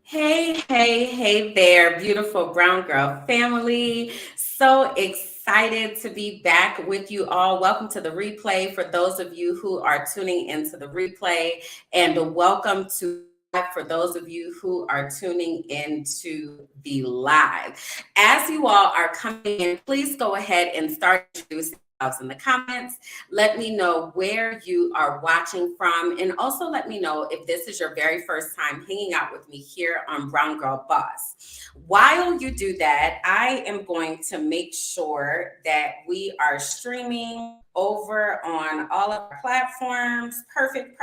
Hey there, beautiful brown girl family. So excited to be back with you all. Welcome to the replay for those of you who are tuning into the replay, and welcome to for those of you who are tuning into the live. As you all are coming in, please go ahead and start introducing yourselves in the comments. Let me know where you are watching from, and also let me know if this is your very first time hanging out with me here on Brown Girl Boss. While you do that, I am going to make sure that we are streaming over on all of our platforms. Perfect.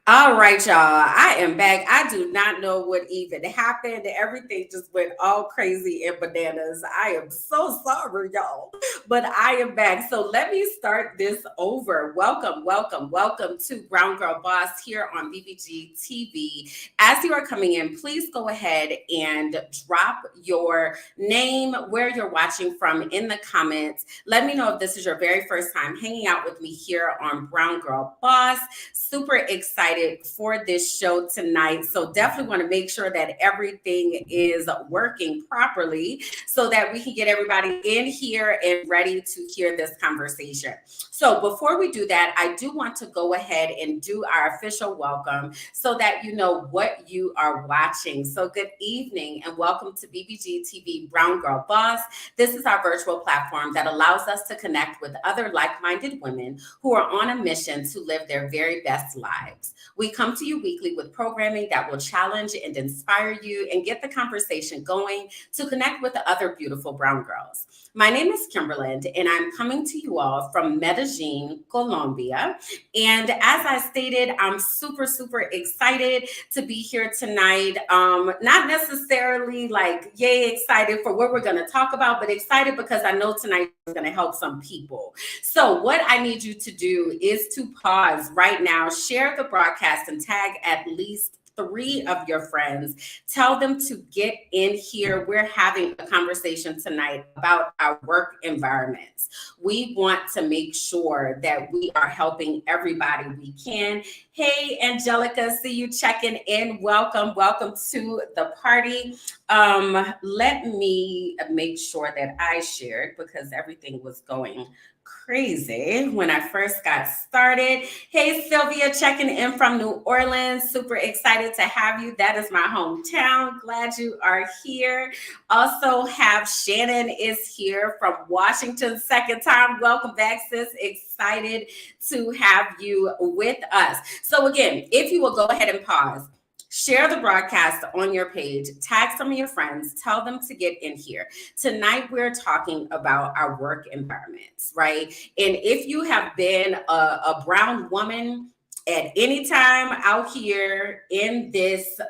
All right, y'all. I am back. I do not know what even happened. Everything just went all crazy and bananas. I am so sorry, y'all. But I am back. So let me start this over. Welcome to Brown Girl Boss here on BBG TV. As you are coming in, please go ahead and drop your name, where you're watching from in the comments. Let me know if this is your very first time hanging out with me here on Brown Girl Boss. Super excited for this show tonight. So definitely want to make sure that everything is working properly so that we can get everybody in here and ready to hear this conversation. So before we do that, I do want to go ahead and do our official welcome so that you know what you are watching. So good evening and welcome to BBG TV Brown Girl Boss. This is our virtual platform that allows us to connect with other like-minded women who are on a mission to live their very best lives. We come to you weekly with programming that will challenge and inspire you and get the conversation going to connect with the other beautiful brown girls. My name is Kimberland, and I'm coming to you all from Medellin, Colombia. And as I stated, I'm super excited to be here tonight. Not necessarily like yay excited for what we're going to talk about, but excited because I know tonight is going to help some people. So what I need you to do is to pause right now, share the broadcast, and tag at least 3 of your friends. Tell them to get in here. We're having a conversation tonight about our work environments. We want to make sure that we are helping everybody we can. Hey, Angelica, see you checking in. Welcome to the party. Let me make sure that I shared because everything was going crazy when I first got started. Hey, Sylvia, checking in from New Orleans. Super excited to have you. That is my hometown. Glad you are here. Also have Shannon is here from Washington. Second time. Welcome back, sis. Excited to have you with us. So again, if you will go ahead and pause, Share the broadcast on your page, tag some of your friends, tell them to get in here. Tonight, we're talking about our work environments, right? And if you have been a brown woman at any time out here in this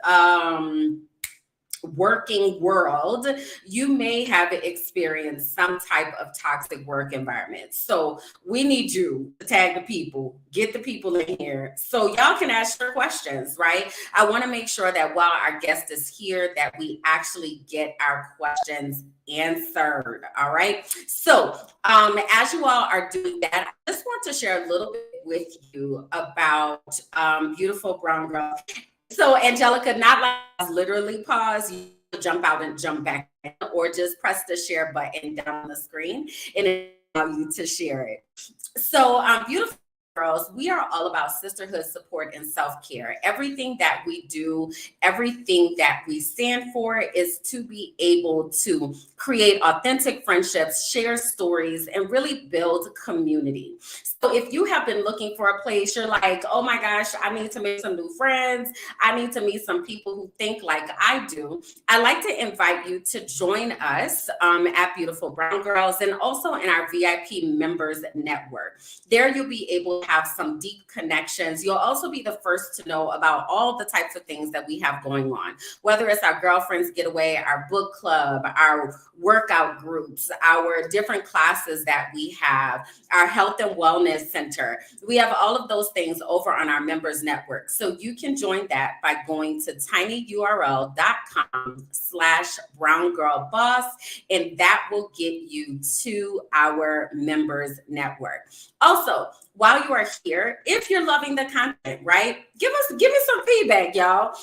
working world, you may have experienced some type of toxic work environment. So we need you to tag the people, get the people in here so y'all can ask your questions, right? I want to make sure that while our guest is here, that we actually get our questions answered. All right. So as you all are doing that, I just want to share a little bit with you about beautiful brown girl. So Angelica, not like literally pause, you jump out and jump back in, or just press the share button down on the screen and it allow you to share it. So beautiful girls, we are all about sisterhood, support, and self-care. Everything that we do, everything that we stand for is to be able to create authentic friendships, share stories, and really build community. So if you have been looking for a place, you're like, oh my gosh, I need to make some new friends. I need to meet some people who think like I do. I'd like to invite you to join us at Beautiful Brown Girls and also in our VIP members network. There you'll be able to have some deep connections. You'll also be the first to know about all the types of things that we have going on, whether it's our girlfriends getaway, our book club, our workout groups, our different classes that we have, our health and wellness center. We have all of those things over on our members network. So you can join that by going to tinyurl.com/browngirlboss, and that will get you to our members network. Also, while you are here, if you're loving the content, right, give me some feedback, y'all.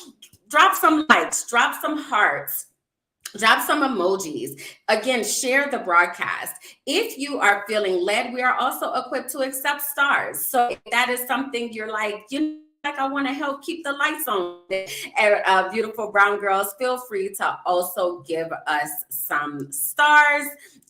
Drop some likes, drop some hearts, drop some emojis. Again, share the broadcast. If you are feeling led, we are also equipped to accept stars. So if that is something you're like, like I want to help keep the lights on, beautiful brown girls, feel free to also give us some stars.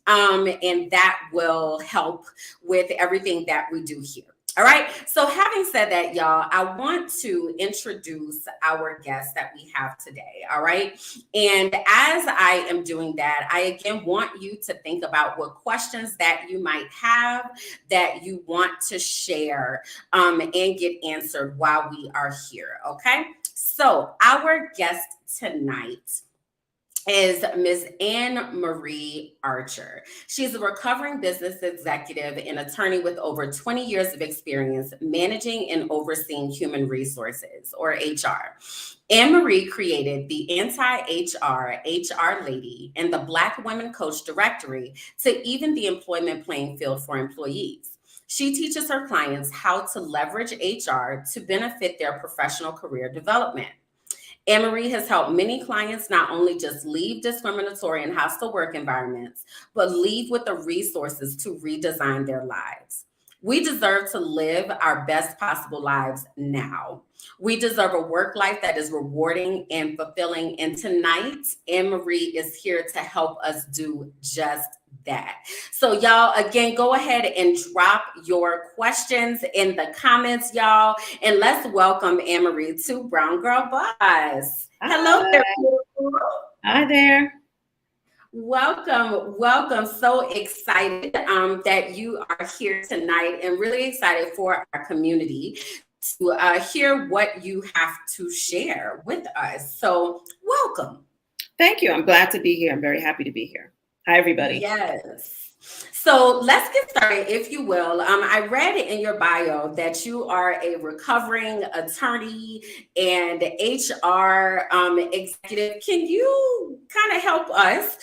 And that will help with everything that we do here. All right. So having said that, y'all, I want to introduce our guest that we have today. All right. And as I am doing that, I again want you to think about what questions that you might have that you want to share and get answered while we are here. Okay. So our guest tonight is Ms. Anne Marie Archer. She's a recovering business executive and attorney with over 20 years of experience managing and overseeing human resources, or HR. Anne Marie created the AntiHR HR Lady and the Black Women Coach Directory to even the employment playing field for employees. She teaches her clients how to leverage HR to benefit their professional career development. Anne-Marie has helped many clients not only just leave discriminatory and hostile work environments, but leave with the resources to redesign their lives. We deserve to live our best possible lives now. We deserve a work life that is rewarding and fulfilling. And tonight, Anne-Marie is here to help us do just that. So y'all, again, go ahead and drop your questions in the comments, y'all. And let's welcome Anne-Marie to Brown Girl Boss. Hello there, beautiful. Hi there. Welcome, welcome. So excited that you are here tonight and really excited for our community to hear what you have to share with us. So welcome. Thank you. I'm glad to be here. I'm very happy to be here. Hi, everybody. Yes. So let's get started, if you will. I read in your bio that you are a recovering attorney and HR executive. Can you kind of help us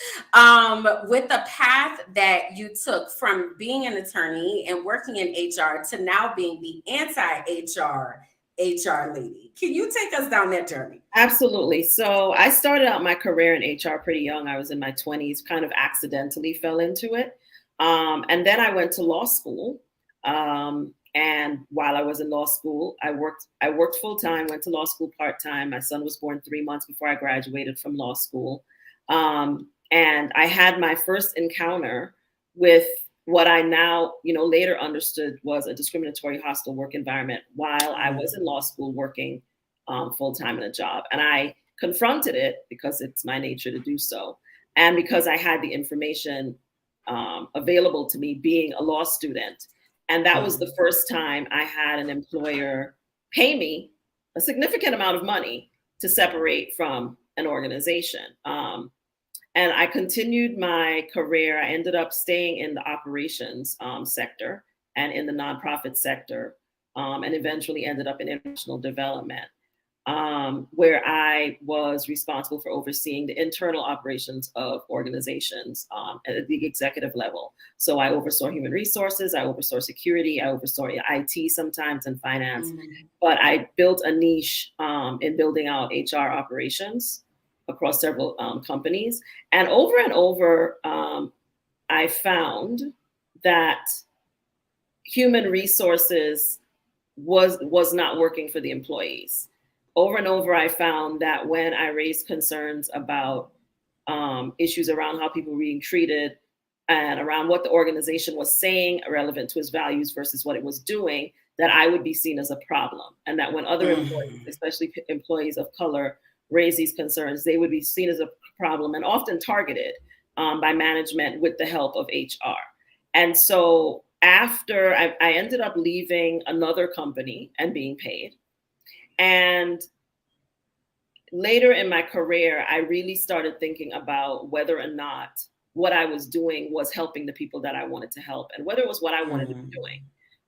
with the path that you took from being an attorney and working in HR to now being the anti-HR HR lady? Can you take us down that journey? Absolutely. So I started out my career in HR pretty young. I was in my 20s, kind of accidentally fell into it. And then I went to law school. And while I was in law school, I worked full time, went to law school part time. My son was born 3 months before I graduated from law school. And I had my first encounter with what I now, later understood was a discriminatory hostile work environment while I was in law school working full-time in a job. And I confronted it because it's my nature to do so. And because I had the information available to me being a law student. And that was the first time I had an employer pay me a significant amount of money to separate from an organization. And I continued my career. I ended up staying in the operations sector and in the nonprofit sector, and eventually ended up in international development, where I was responsible for overseeing the internal operations of organizations at the executive level. So I oversaw human resources, I oversaw security, I oversaw IT sometimes, and finance. But I built a niche in building out HR operations across several companies. And over, I found that human resources was not working for the employees. Over and over, I found that when I raised concerns about issues around how people were being treated and around what the organization was saying relevant to its values versus what it was doing, that I would be seen as a problem. And that when other employees, especially employees of color, raise these concerns, they would be seen as a problem and often targeted by management with the help of HR. And so after I ended up leaving another company and being paid. And later in my career, I really started thinking about whether or not what I was doing was helping the people that I wanted to help and whether it was what I wanted to be doing.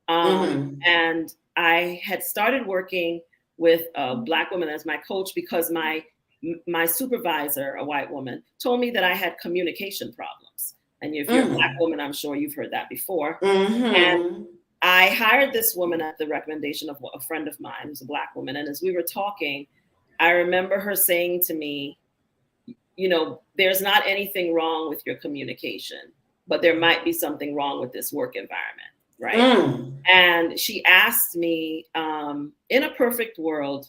And I had started working with a Black woman as my coach because my supervisor, a white woman, told me that I had communication problems. And if you're a Black woman, I'm sure you've heard that before. And I hired this woman at the recommendation of a friend of mine who's a Black woman. And as we were talking, I remember her saying to me, you know, there's not anything wrong with your communication, but there might be something wrong with this work environment, right? And she asked me, in a perfect world,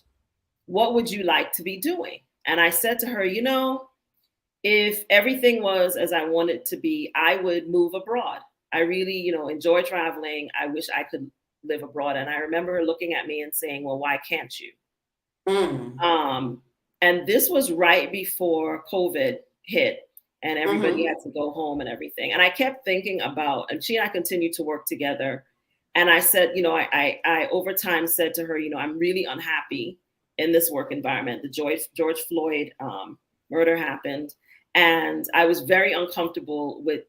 what would you like to be doing? And I said to her, you know, if everything was as I wanted it to be, I would move abroad. I really, you know, enjoy traveling. I wish I could live abroad. And I remember her looking at me and saying, well, why can't you? And this was right before COVID hit and everybody had to go home and everything. And I kept thinking about, and she and I continued to work together. And I said, you know, I over time said to her, you know, I'm really unhappy in this work environment. The George Floyd murder happened. And I was very uncomfortable with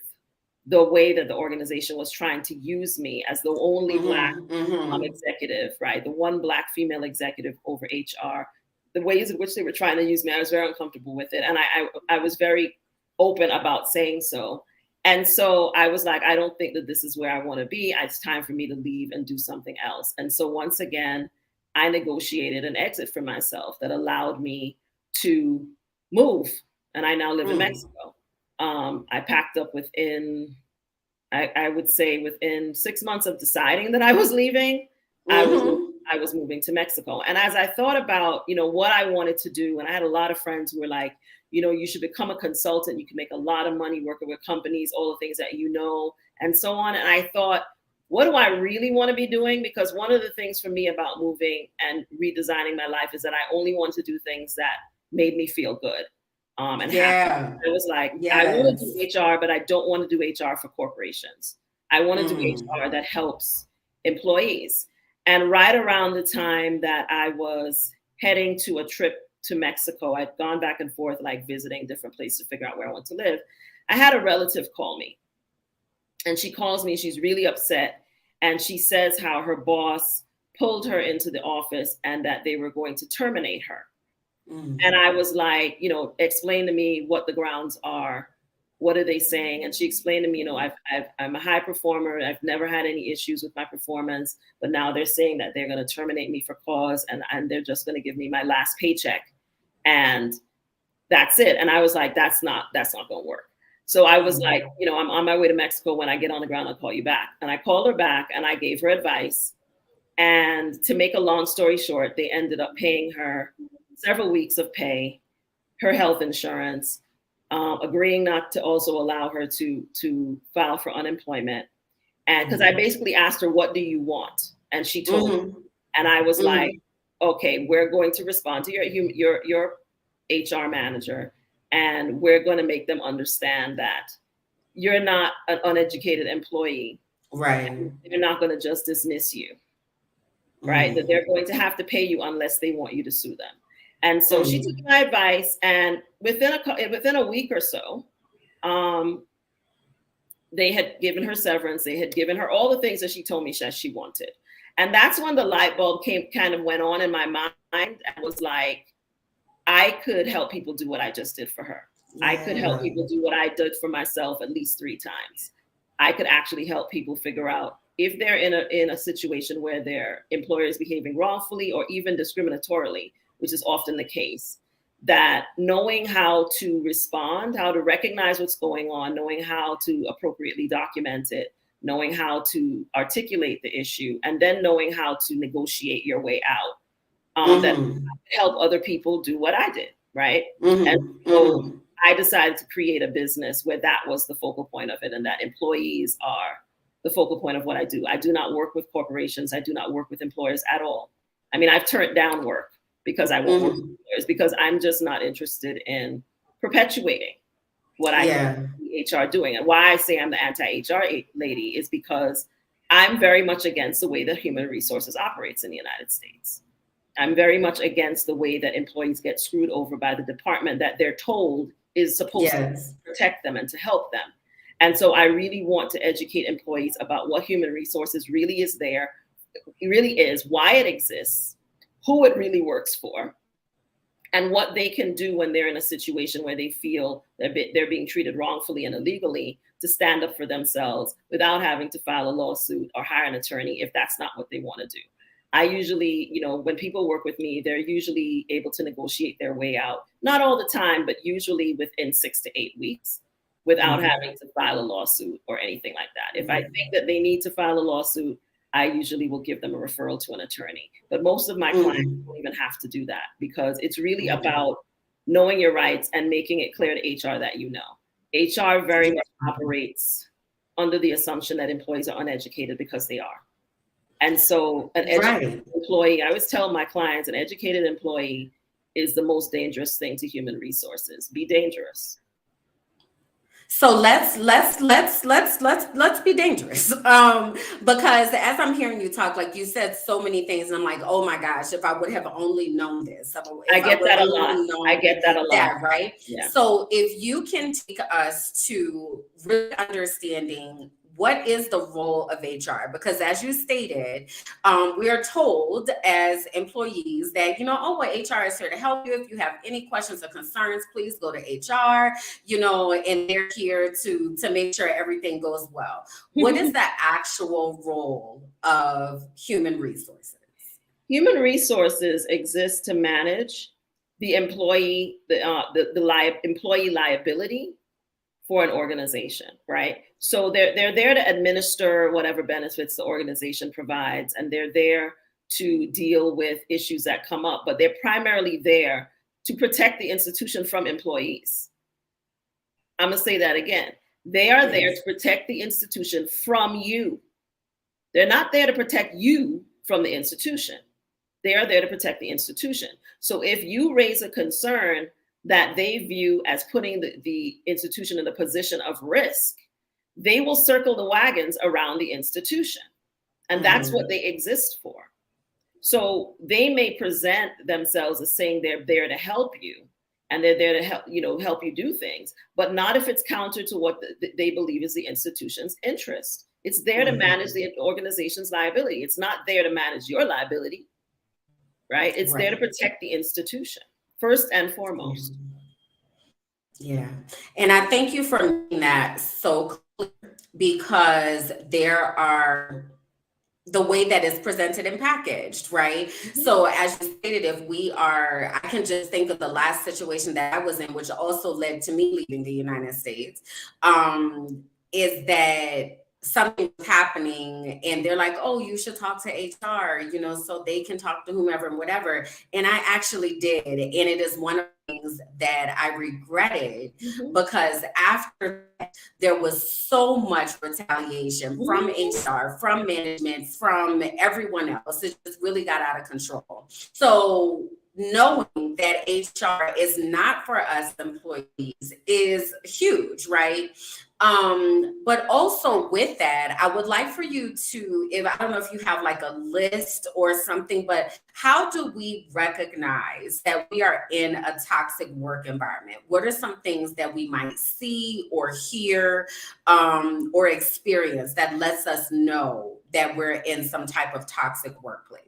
the way that the organization was trying to use me as the only Black executive, right? The one Black female executive over HR, the ways in which they were trying to use me, I was very uncomfortable with it. And I was very open about saying so. And so I was like, I don't think that this is where I want to be. It's time for me to leave and do something else. And so once again, I negotiated an exit for myself that allowed me to move. And I now live in Mexico. I packed up within, I would say within 6 months of deciding that I was leaving, I was moving to Mexico. And as I thought about, you know, what I wanted to do, and I had a lot of friends who were like, you know, you should become a consultant. You can make a lot of money working with companies, all the things that you know, and so on. And I thought, what do I really want to be doing? Because one of the things for me about moving and redesigning my life is that I only want to do things that made me feel good. And happy. It was like, I want to do HR, but I don't want to do HR for corporations. I want to do HR that helps employees. And right around the time that I was heading to a trip to Mexico, I'd gone back and forth, like visiting different places to figure out where I want to live. I had a relative call me. And she calls me, she's really upset. And she says how her boss pulled her into the office and that they were going to terminate her. And I was like, you know, explain to me what the grounds are. What are they saying? And she explained to me, you know, I'm a high performer. I've never had any issues with my performance, but now they're saying that they're going to terminate me for cause and they're just going to give me my last paycheck. And that's it. And I was like, that's not going to work. So I was like, you know, I'm on my way to Mexico. When I get on the ground, I'll call you back. And I called her back and I gave her advice. And to make a long story short, they ended up paying her several weeks of pay, her health insurance, agreeing not to also allow her to file for unemployment. And because I basically asked her, what do you want? And she told me. And I was like, okay, we're going to respond to your HR manager, and we're going to make them understand that you're not an uneducated employee. Right. They're not going to just dismiss you, right? That they're going to have to pay you unless they want you to sue them. And so she took my advice, and within a week or so, they had given her severance. They had given her all the things that she told me that she wanted. And that's when the light bulb kind of went on in my mind, and was like, I could help people do what I just did for her. Yeah. I could help people do what I did for myself at least 3 times. I could actually help people figure out if they're in a situation where their employer is behaving wrongfully or even discriminatorily, which is often the case, that knowing how to respond, how to recognize what's going on, knowing how to appropriately document it, knowing how to articulate the issue, and then knowing how to negotiate your way out. That help other people do what I did, right? And so I decided to create a business where that was the focal point of it, and that employees are the focal point of what I do. I do not work with corporations. I do not work with employers at all. I mean, I've turned down work because I won't work with employers, because I'm just not interested in perpetuating what I see HR doing. And why I say I'm the anti-HR lady is because I'm very much against the way that human resources operates in the United States. I'm very much against the way that employees get screwed over by the department that they're told is supposed to protect them and to help them. And so I really want to educate employees about what human resources really is there, really is, why it exists, who it really works for, and what they can do when they're in a situation where they feel they're being treated wrongfully and illegally, to stand up for themselves without having to file a lawsuit or hire an attorney if that's not what they want to do. I usually, when people work with me, they're usually able to negotiate their way out. Not all the time, but usually within 6 to 8 weeks, without having to file a lawsuit or anything like that. If I think that they need to file a lawsuit, I usually will give them a referral to an attorney. But most of my clients don't even have to do that, because it's really about knowing your rights and making it clear to HR that you know. HR very much operates under the assumption that employees are uneducated, because they are. And so an educated employee, I always tell my clients, an educated employee is the most dangerous thing to human resources. Be dangerous. So let's be dangerous. Because as I'm hearing you talk, like you said so many things, and I'm like, oh my gosh, if I would have only known this. I get that a lot. Right? Yeah. So if you can take us to really understanding what is the role of HR? Because as you stated, we are told as employees that, HR is here to help you. If you have any questions or concerns, please go to HR, and they're here to make sure everything goes well. What is the actual role of human resources? Human resources exists to manage the employee, employee liability for an organization, right? So they're there to administer whatever benefits the organization provides, and they're there to deal with issues that come up, but they're primarily there to protect the institution from employees. I'm gonna say that again. They are there to protect the institution from you. They're not there to protect you from the institution. They are there to protect the institution. So if you raise a concern that they view as putting the institution in the position of risk, they will circle the wagons around the institution. And that's what they exist for. So they may present themselves as saying they're there to help you, and they're there to help you do things, but not if it's counter to what they believe is the institution's interest. It's there to manage the organization's liability. It's not there to manage your liability, right? It's there to protect the institution, first and foremost. Yeah. And I thank you for making that so clear, because there are the way that it's presented and packaged, right? So as you stated, I can just think of the last situation that I was in, which also led to me leaving the United States, is that something was happening and they're like, oh, you should talk to HR, so they can talk to whomever and whatever. And I actually did. And it is one of the things that I regretted, because after that, there was so much retaliation from HR, from management, from everyone else. It just really got out of control. So knowing that HR is not for us employees is huge, right? But also with that, I would like for you to, if I don't know if you have like a list or something, but how do we recognize that we are in a toxic work environment? What are some things that we might see or hear or experience that lets us know that we're in some type of toxic workplace?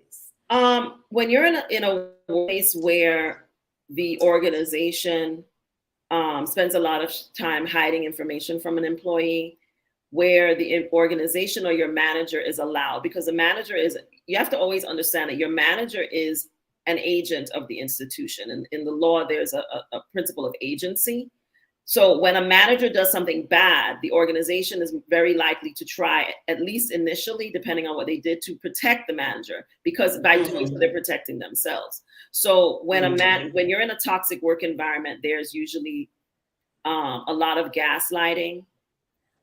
When you're in a place where the organization spends a lot of time hiding information from an employee, where the organization or your manager is allowed, because the manager is, you have to always understand that your manager is an agent of the institution. And in the law, there's a principle of agency. So when a manager does something bad, the organization is very likely to try, at least initially, depending on what they did, to protect the manager, because by doing so, they're protecting themselves. So when when you're in a toxic work environment, there's usually a lot of gaslighting,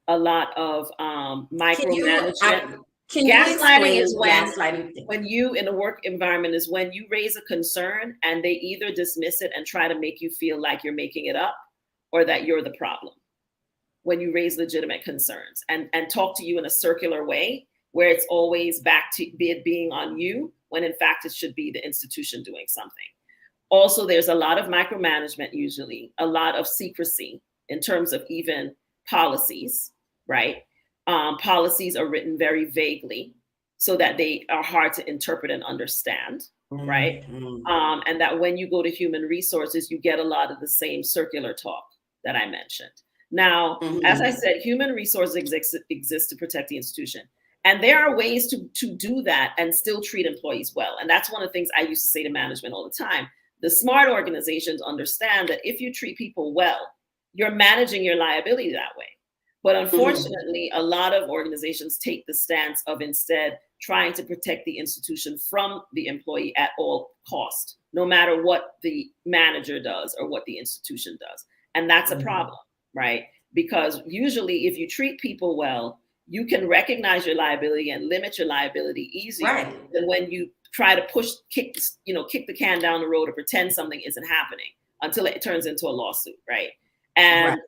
a lot of micromanagement. Gaslighting is when you in a work environment is when you raise a concern and they either dismiss it and try to make you feel like you're making it up, or that you're the problem. When you raise legitimate concerns and talk to you in a circular way, where it's always back to it being on you, when in fact it should be the institution doing something. Also, there's a lot of micromanagement, usually a lot of secrecy in terms of even policies, right? Policies are written very vaguely so that they are hard to interpret and understand, right? And that when you go to human resources, you get a lot of the same circular talk that I mentioned. Now, as I said, human resources exist to protect the institution. And there are ways to do that and still treat employees well. And that's one of the things I used to say to management all the time. The smart organizations understand that if you treat people well, you're managing your liability that way. But unfortunately, a lot of organizations take the stance of instead trying to protect the institution from the employee at all cost, no matter what the manager does or what the institution does. And that's a problem, right? Because usually if you treat people well, you can recognize your liability and limit your liability easier than when you try to kick the can down the road or pretend something isn't happening until it turns into a lawsuit, right? And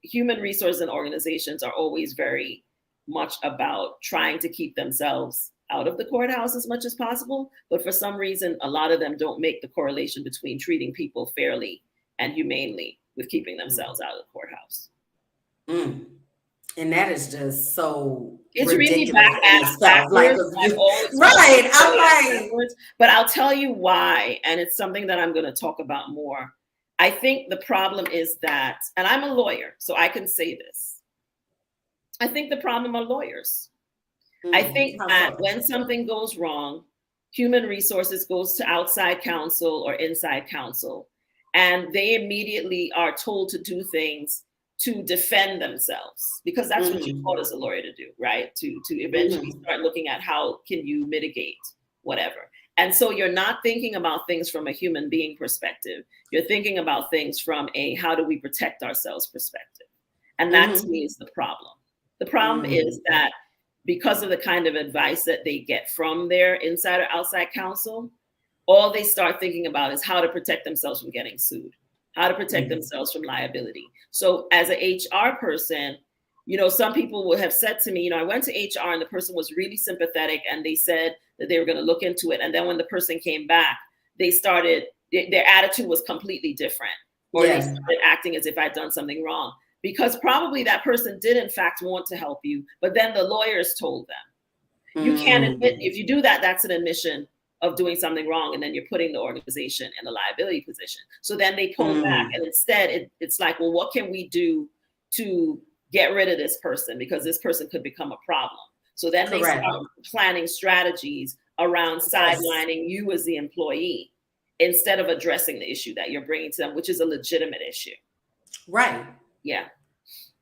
human resources and organizations are always very much about trying to keep themselves out of the courthouse as much as possible. But for some reason, a lot of them don't make the correlation between treating people fairly and humanely with keeping themselves out of the courthouse. And that is just so it's ridiculous. Really backwards. Right. I'm like, but I'll tell you why. And it's something that I'm going to talk about more. I think the problem is that, and I'm a lawyer, so I can say this. I think the problem are lawyers. I think that when something goes wrong, human resources goes to outside counsel or inside counsel, and they immediately are told to do things to defend themselves, because that's what you're taught as a lawyer to do, right? To eventually start looking at how can you mitigate whatever. And so you're not thinking about things from a human being perspective. You're thinking about things from a how do we protect ourselves perspective. And that to me is the problem. The problem is that because of the kind of advice that they get from their inside or outside counsel, all they start thinking about is how to protect themselves from getting sued, how to protect themselves from liability. So as an HR person, some people would have said to me, I went to HR and the person was really sympathetic and they said that they were going to look into it. And then when the person came back, their attitude was completely different. Or they started acting as if I'd done something wrong. Because probably that person did in fact want to help you, but then the lawyers told them. You can't admit, if you do that, that's an admission of doing something wrong, and then you're putting the organization in a liability position. So then they pull back, and instead it's like, well, what can we do to get rid of this person, because this person could become a problem. So then they start planning strategies around sidelining you as the employee instead of addressing the issue that you're bringing to them, which is a legitimate issue. Right. Yeah.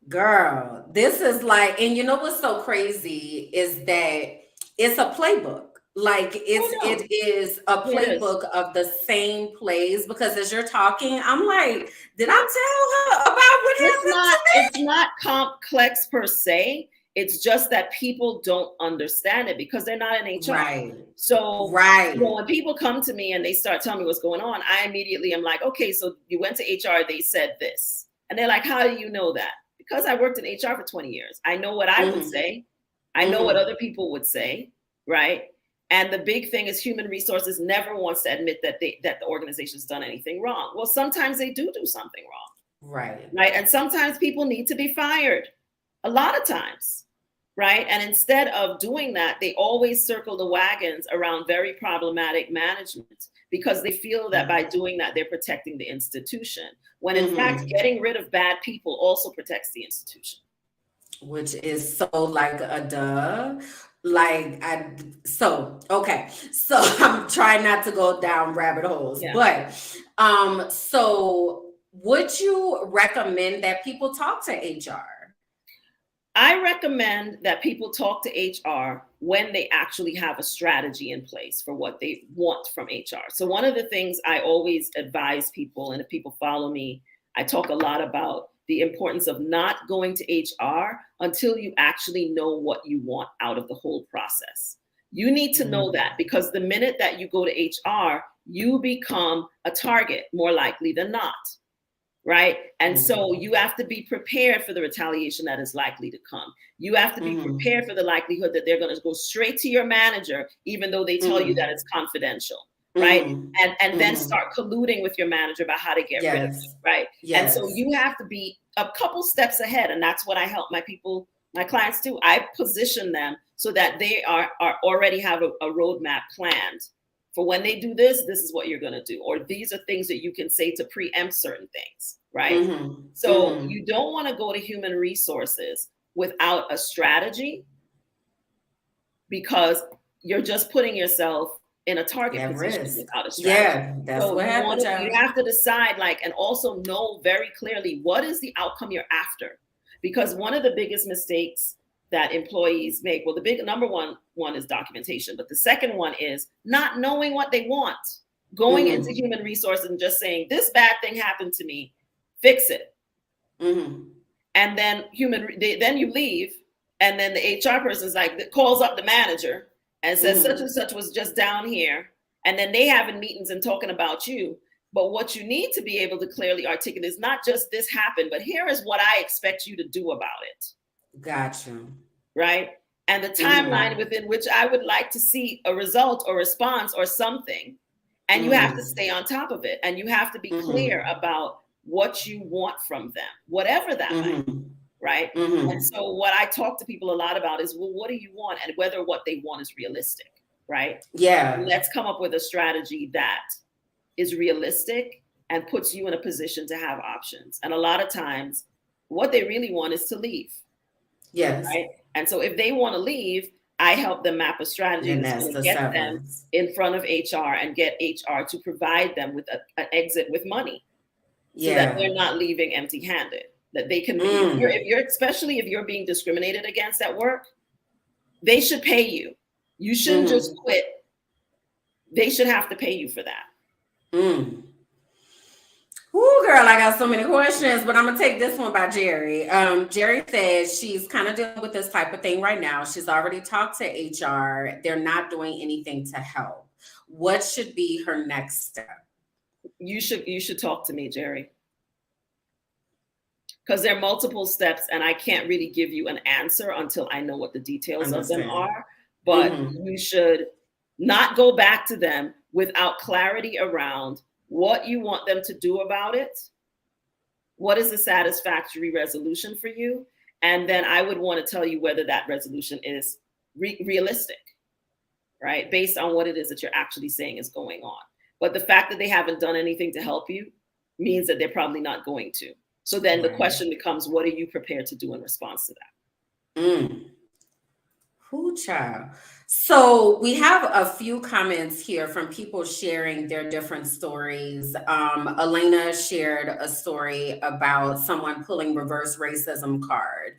Girl, this is like, and you know what's so crazy is that it's a playbook. Like it is a playbook of the same plays, because as you're talking, I'm like, did I tell her about what happened to me? It's not complex per se. It's just that people don't understand it because they're not in HR. Right. So Right. when people come to me and they start telling me what's going on, I immediately am like, okay, so you went to HR, they said this. And they're like, how do you know that? Because I worked in HR for 20 years. I know what I would say. I know what other people would say, right? And the big thing is human resources never wants to admit that the organization's done anything wrong. Well, sometimes they do something wrong. Right. And sometimes people need to be fired. A lot of times. Right. And instead of doing that, they always circle the wagons around very problematic management because they feel that by doing that, they're protecting the institution. When in fact, getting rid of bad people also protects the institution. Which is so like a duh. Like okay. So I'm trying not to go down rabbit holes, but so would you recommend that people talk to HR? I recommend that people talk to HR when they actually have a strategy in place for what they want from HR. So one of the things I always advise people, and if people follow me, I talk a lot about the importance of not going to HR until you actually know what you want out of the whole process. You need to know that because the minute that you go to HR, you become a target more likely than not. Right. And so you have to be prepared for the retaliation that is likely to come. You have to be prepared for the likelihood that they're going to go straight to your manager, even though they tell you that it's confidential. Right. And then start colluding with your manager about how to get rid of you. Right. And so you have to be a couple steps ahead. And that's what I help my clients do. I position them so that they are already have a roadmap planned. For when they do this, this is what you're going to do. Or these are things that you can say to preempt certain things, right? So you don't want to go to human resources without a strategy because you're just putting yourself in a target position without a strategy. Yeah, that's what happens. You have to decide, and also know very clearly what is the outcome you're after. Because one of the biggest mistakes that employees make, well, the number one is documentation, but the second one is not knowing what they want. Going into human resources and just saying, this bad thing happened to me, fix it. And then then you leave, and then the HR person's calls up the manager and says, such and such was just down here. And then they having meetings and talking about you. But what you need to be able to clearly articulate is not just this happened, but here is what I expect you to do about it. Gotcha. Right. And the timeline within which I would like to see a result or response or something. And you have to stay on top of it. And you have to be clear about what you want from them, whatever that might be. Right. And so what I talk to people a lot about is, well, what do you want? And whether what they want is realistic. Right. Yeah. And let's come up with a strategy that is realistic and puts you in a position to have options. And a lot of times what they really want is to leave. Yes. Right. And so if they want to leave, I help them map a strategy that's going to get them in front of HR and get HR to provide them with an exit with money. So that they're not leaving empty handed, that they can, especially if you're being discriminated against at work, they should pay you. You shouldn't just quit. They should have to pay you for that. Ooh, girl, I got so many questions, but I'm going to take this one by Jerry. Jerry says she's kind of dealing with this type of thing right now. She's already talked to HR. They're not doing anything to help. What should be her next step? You should talk to me, Jerry. Because there are multiple steps and I can't really give you an answer until I know what the details of them are. But you should not go back to them without clarity around what you want them to do about it. What is a satisfactory resolution for you? And then I would want to tell you whether that resolution is realistic, right? Based on what it is that you're actually saying is going on. But the fact that they haven't done anything to help you means that they're probably not going to. So then the question becomes, what are you prepared to do in response to that? Who child? So we have a few comments here from people sharing their different stories. Elena shared a story about someone pulling reverse racism card.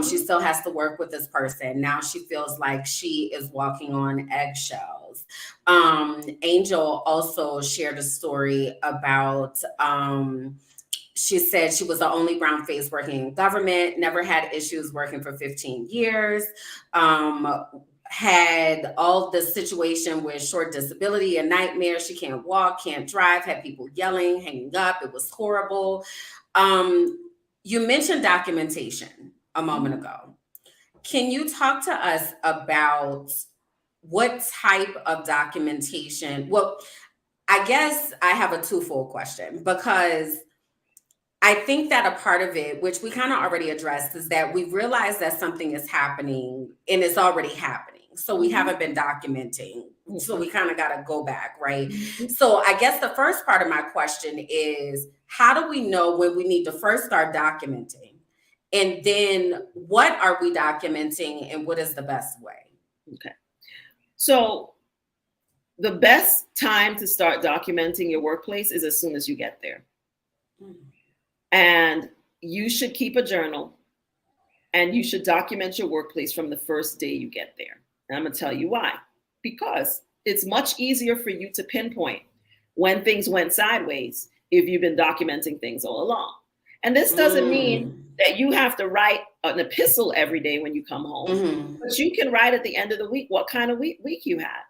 She still has to work with this person. Now she feels like she is walking on eggshells. Angel also shared a story about she said she was the only brown face working in government, never had issues working for 15 years, had all the situation with short disability, a nightmare. She can't walk, can't drive, had people yelling, hanging up. It was horrible. You mentioned documentation a moment ago. Can you talk to us about what type of documentation? Well, I guess I have a twofold question, because I think that a part of it, which we kind of already addressed, is that we realize that something is happening and it's already happening. So we haven't been documenting. So we kind of got to go back, right? So I guess the first part of my question is, how do we know when we need to first start documenting? And then what are we documenting and what is the best way? Okay. So the best time to start documenting your workplace is as soon as you get there. And you should keep a journal, and you should document your workplace from the first day you get there. And I'm going to tell you why. Because it's much easier for you to pinpoint when things went sideways if you've been documenting things all along. And this doesn't mean that you have to write an epistle every day when you come home, but you can write at the end of the week what kind of week you had.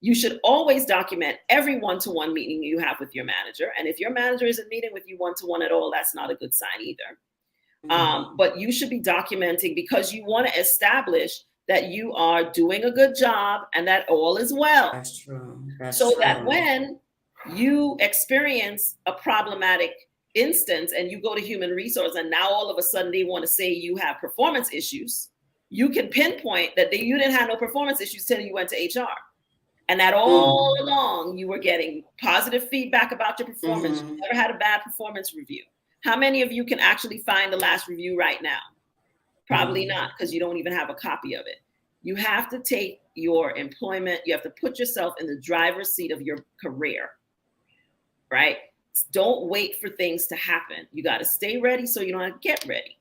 You should always document every one-to-one meeting you have with your manager. And if your manager isn't meeting with you one-to-one at all, that's not a good sign either. But you should be documenting because you want to establish that you are doing a good job and that all is well. That's true. So that when you experience a problematic instance and you go to human resource and now all of a sudden they want to say you have performance issues, you can pinpoint that you didn't have no performance issues till you went to HR. And that all along you were getting positive feedback about your performance. You never had a bad performance review. How many of you can actually find the last review right now? Probably not, because you don't even have a copy of it. You have to take your employment, you have to put yourself in the driver's seat of your career, right? Don't wait for things to happen. You got to stay ready so you don't have to get ready.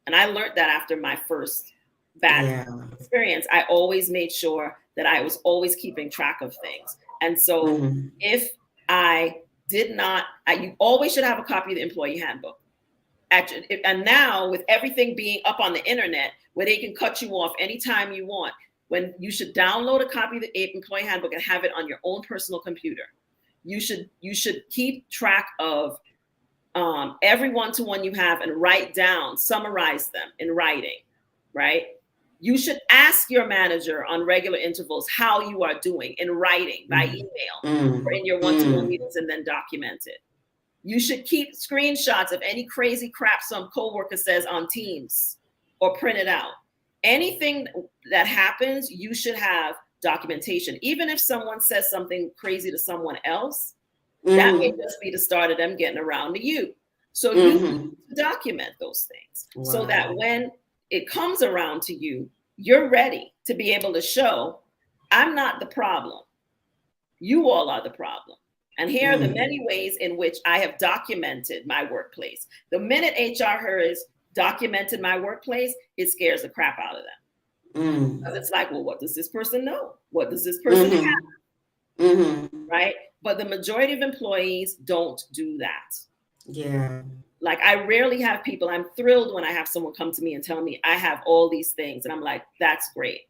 And I learned that after my first bad experience. I always made sure that I was always keeping track of things. And so if I did not, you always should have a copy of the employee handbook. Actually, and now with everything being up on the internet where they can cut you off anytime you want, when you should download a copy of the employee handbook and have it on your own personal computer. You should keep track of every one-to-one you have and write down, summarize them in writing, right? You should ask your manager on regular intervals how you are doing in writing, by email, or in your one-to-one meetings, and then document it. You should keep screenshots of any crazy crap some coworker says on Teams or print it out. Anything that happens, you should have documentation. Even if someone says something crazy to someone else, that may just be the start of them getting around to you. So you document those things so that when it comes around to you, you're ready to be able to show, I'm not the problem. You all are the problem. And here are the many ways in which I have documented my workplace. The minute HR has documented my workplace, it scares the crap out of them. Because it's like, well, what does this person know? What does this person have? Right? But the majority of employees don't do that. Yeah. Like I rarely have people, I'm thrilled when I have someone come to me and tell me I have all these things. And I'm like, that's great.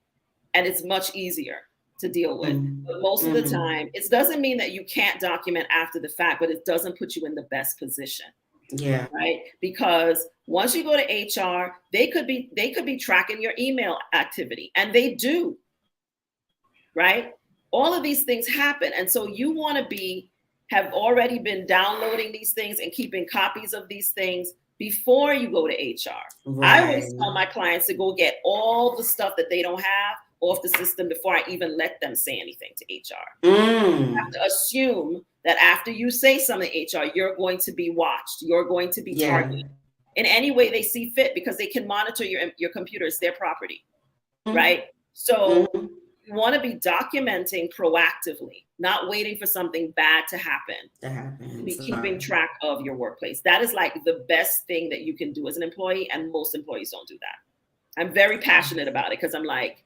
And it's much easier to deal with. But most of the time, it doesn't mean that you can't document after the fact, but it doesn't put you in the best position. Yeah. Right. Because once you go to HR, they could be tracking your email activity, and they do. Right. All of these things happen. And so you want to have already been downloading these things and keeping copies of these things before you go to HR. I always tell my clients to go get all the stuff that they don't have off the system before I even let them say anything to HR. You have to assume that after you say something to HR, you're going to be watched. You're going to be targeted in any way they see fit, because they can monitor your computer. It's their property, right? So you want to be documenting proactively, not waiting for something bad to happen. Be keeping track of your workplace. That is like the best thing that you can do as an employee, and most employees don't do that. I'm very passionate about it because I'm like,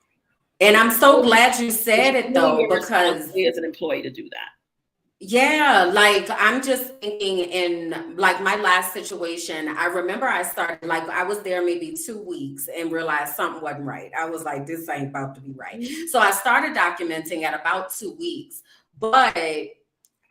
and I'm so glad you said it though, because as an employee to do that. Yeah, like I'm just thinking in like my last situation, I remember I started like I was there maybe 2 weeks and realized something wasn't right. I was like, this ain't about to be right. Mhm. So I started documenting at about 2 weeks, but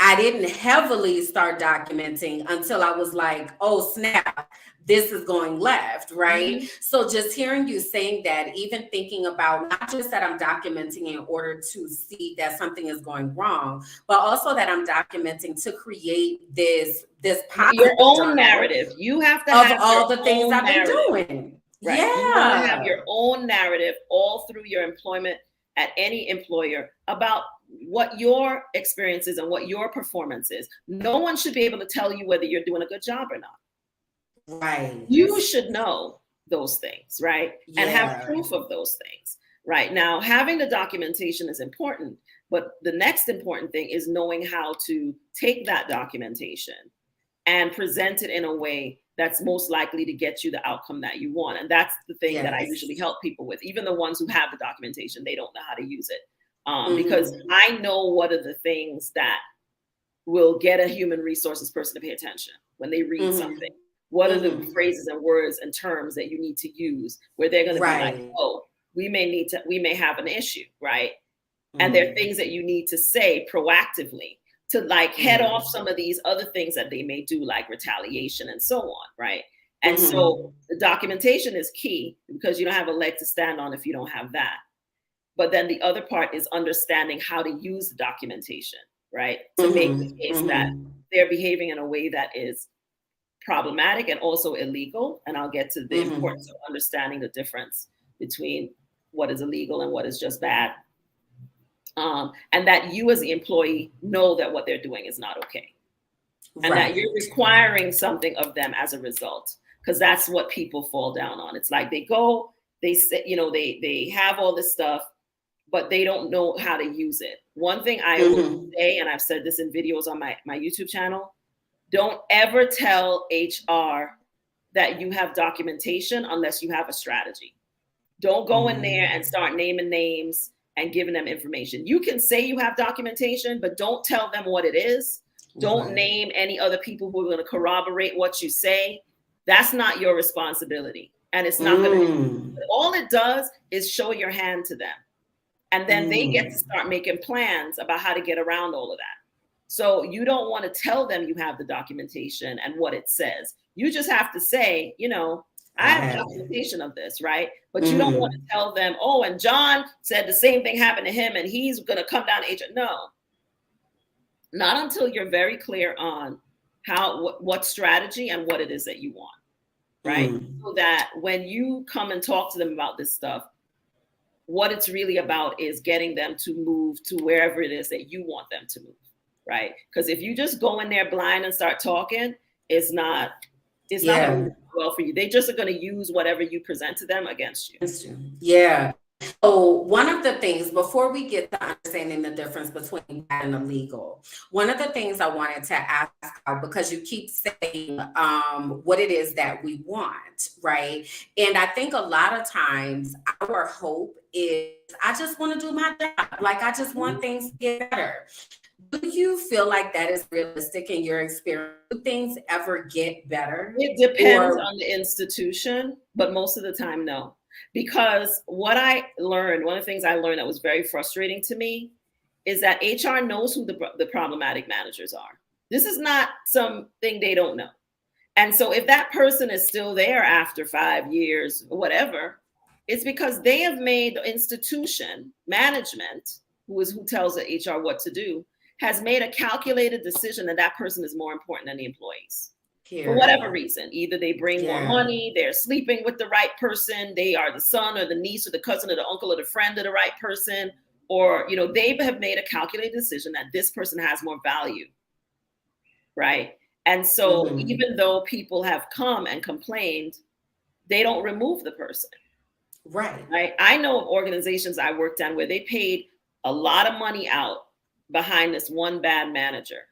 I didn't heavily start documenting until I was like, oh snap, this is going left, right? Mhm. So just hearing you saying that, even thinking about not just that I'm documenting in order to see that something is going wrong, but also that I'm documenting to create this Your positive own journal narrative. You have to of have your all the things own I've been narrative. doing. Right. You want to have Yeah. your own narrative all through your employment at any employer about what your experience is and what your performance is. No one should be able to tell you whether you're doing a good job or not. Right. You should know those things, right? And have Yeah. proof of those things. Right. Now, having the documentation is important, but the next important thing is knowing how to take that documentation and present it in a way that's most likely to get you the outcome that you want. And that's the thing that I usually Yes. help people with. Even the ones who have the documentation, they don't know how to use it. Because Hmm. I know what are the things that will get a human resources person to pay attention when they read something. Hmm. What are the Hmm. phrases and words and terms that you need to use where they're going to be like, Right. oh, we may have an issue, right? And there are Mm. things that you need to say proactively to like head off Mm. some of these other things that they may do, like retaliation and so on, right? And Hmm. so the documentation is key because you don't have a leg to stand on if you don't have that. But then the other part is understanding how to use the documentation, right? To make the Hmm. case that Hmm. they're behaving in a way that is problematic and also illegal. And I'll get to the importance Hmm. of understanding the difference between what is illegal and what is just bad, and that you as the employee know that what they're doing is not okay, and that you're Right. requiring something of them as a result, because that's what people fall down on. It's like they go, they say, they have all this stuff, but they don't know how to use it. One thing I always Hmm. say, and I've said this in videos on my YouTube channel, don't ever tell HR that you have documentation unless you have a strategy. Don't go in there and Mm. start naming names and giving them information. You can say you have documentation, but don't tell them what it is. Don't Right. name any other people who are going to corroborate what you say. That's not your responsibility. And it's not going to, Mm. all it does is show your hand to them. And then they get to Mm. start making plans about how to get around all of that. So you don't want to tell them you have the documentation and what it says. You just have to say, I I have have it. documentation of this, right? But you don't want to Hmm. tell them, oh, and John said the same thing happened to him and he's going to come down to HR. No, not until you're very clear on what strategy and what it is that you want, right? Mm. So that when you come and talk to them about this stuff, what it's really about is getting them to move to wherever it is that you want them to move, right? Because if you just go in there blind and start talking, it's not it's not going to Yeah. work well for you. They just are going to use whatever you present to them against you. That's true. Yeah. So one of the things before we get to understanding the difference between bad and illegal, one of the things I wanted to ask about, because you keep saying what it is that we want, right? And I think a lot of times our hope is, I just want to do my job. Like I just want things to get better. Do you feel like that is realistic in your experience? Do things ever get better? It depends Or on the institution, but most of the time, no. Because what I learned, one of the things I learned that was very frustrating to me is that HR knows who the problematic managers are. This is not something they don't know. And so if that person is still there after 5 years, whatever, it's because they have made the institution management, who tells the HR what to do, has made a calculated decision that that person is more important than the employees for whatever period. reason. Either they bring more Yeah. money, they're sleeping with the right person, they are the son or the niece or the cousin or the uncle or the friend of the right person, or they have made a calculated decision that this person has more value, right? And so Hmm. even though people have come and complained, they don't remove the person, Right. right? I know of organizations I worked on where they paid a lot of money out behind this one bad manager,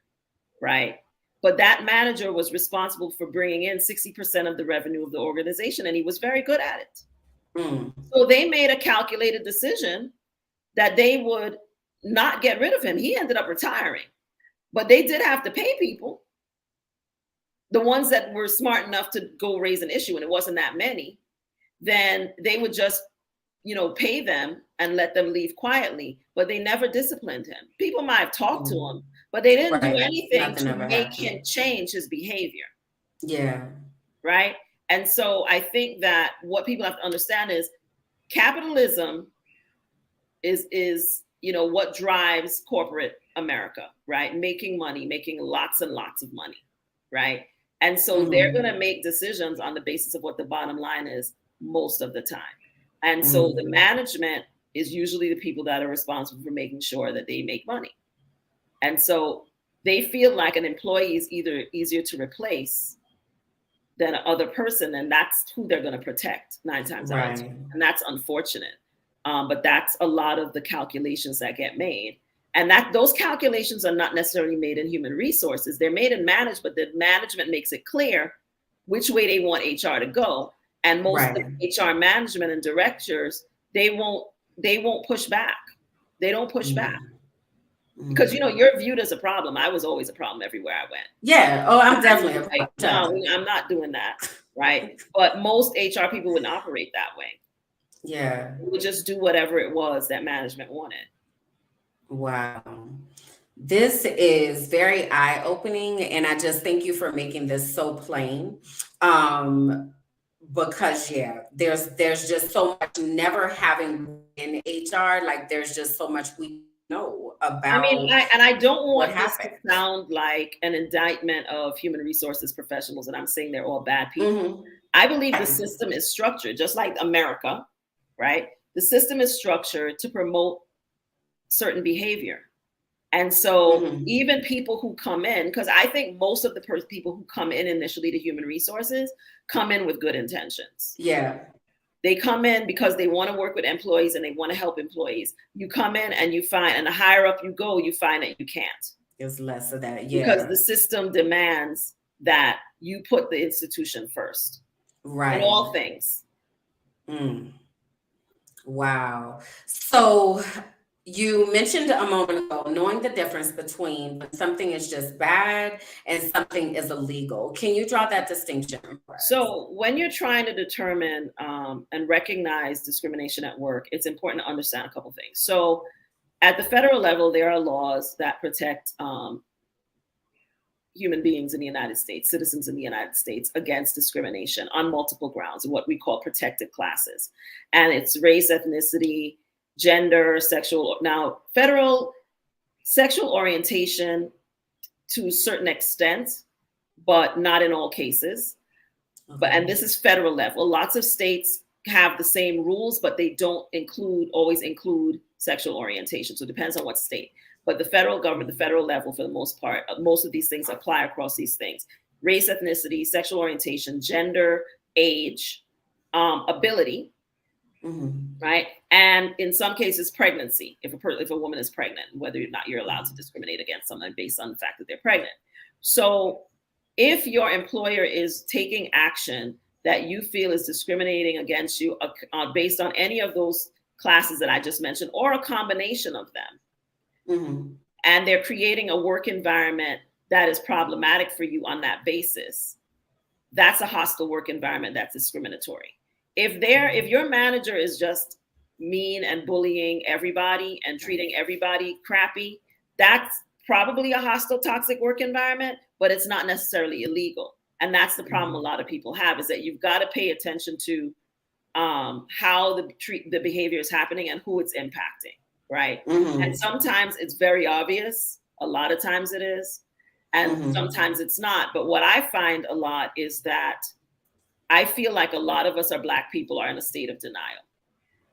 right? But that manager was responsible for bringing in 60% of the revenue of the organization, and he was very good at it. Mm. So they made a calculated decision that they would not get rid of him. He ended up retiring. But they did have to pay people. The ones that were smart enough to go raise an issue, and it wasn't that many, then they would just, pay them and let them leave quietly. But they never disciplined him. People might have talked to him, but they didn't do Right. anything Nothing to ever make him happened. change his behavior. Yeah. Right. And so I think that what people have to understand is capitalism is what drives corporate America, right? Making money, making lots and lots of money, right? And so they're going to make decisions on the basis of what the bottom line is most of the time. And so the management is usually the people that are responsible for making sure that they make money. And so they feel like an employee is either easier to replace than another person, and that's who they're going to protect 9 times out of 10. And that's unfortunate. But that's a lot of the calculations that get made. And that those calculations are not necessarily made in human resources. They're made in management, but the management makes it clear which way they want HR to go. And most of the HR management and directors, they won't push back. They don't push back. Because you're viewed as a problem. I was always a problem everywhere I went. Yeah. Oh, I'm definitely a problem. No, I'm not doing that. Right. But most HR people wouldn't operate that way. Yeah. We would just do whatever it was that management wanted. Wow. This is very eye-opening, and I just thank you for making this so plain. Because there's just so much, never having in HR, like there's just so much we know about. I mean, I don't want this to sound like an indictment of human resources professionals, and I'm saying they're all bad people. I believe the system is structured just like America, right? The system is structured to promote certain behavior. And so even people who come in, because I think most of the people who come in initially to human resources come in with good intentions. Yeah. They come in because they want to work with employees and they want to help employees. You come in and you find, and the higher up you go, you find that you can't. There's less of that. Yeah. Because the system demands that you put the institution first. Right. In all things. Wow. So you mentioned a moment ago, knowing the difference between when something is just bad and something is illegal. Can you draw that distinction for us? So when you're trying to determine and recognize discrimination at work, it's important to understand a couple things. So at the federal level, there are laws that protect human beings in the United States, citizens in the United States, against discrimination on multiple grounds, what we call protected classes. And it's race, ethnicity, gender, sexual. Now, federal sexual orientation to a certain extent, but not in all cases. And this is federal level. Lots of states have the same rules, but they don't always include sexual orientation. So it depends on what state. But the federal government, the federal level, for the most part, most of these things apply across these things: race, ethnicity, sexual orientation, gender, age, ability. Right. And in some cases, pregnancy, if a woman is pregnant, whether or not you're allowed to discriminate against someone based on the fact that they're pregnant. So if your employer is taking action that you feel is discriminating against you based on any of those classes that I just mentioned, or a combination of them, and they're creating a work environment that is problematic for you on that basis, that's a hostile work environment that's discriminatory. If your manager is just mean and bullying everybody and treating everybody crappy, that's probably a hostile, toxic work environment, but it's not necessarily illegal. And that's the problem a lot of people have, is that you've got to pay attention to how the behavior is happening and who it's impacting, right? And sometimes it's very obvious. A lot of times it is. And sometimes it's not. But what I find a lot is that I feel like a lot of us Black people are in a state of denial.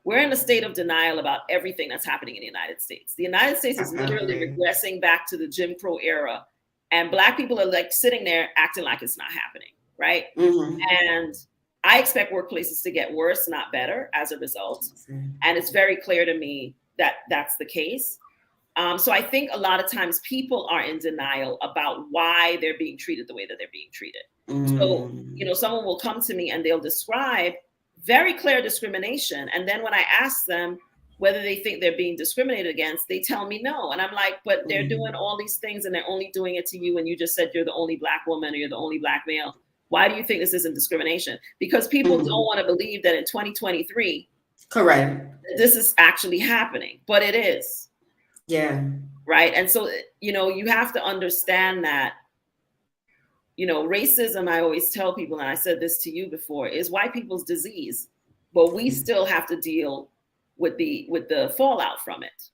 We're in a state of denial about everything that's happening in the United States. The United States is literally regressing back to the Jim Crow era. And Black people are like sitting there acting like it's not happening, right? And I expect workplaces to get worse, not better, as a result. And it's very clear to me that that's the case. So I think a lot of times people are in denial about why they're being treated the way that they're being treated. So, someone will come to me and they'll describe very clear discrimination. And then when I ask them, whether they think they're being discriminated against, they tell me no. And I'm like, but they're doing all these things and they're only doing it to you. And you just said you're the only Black woman or you're the only Black male. Why do you think this isn't discrimination? Because people don't want to believe that in 2023, correct, this is actually happening, but it is. Yeah. Right. And so, you know, you have to understand that, you know, racism, I always tell people, and I said this to you before, is white people's disease, but we still have to deal with the fallout from it.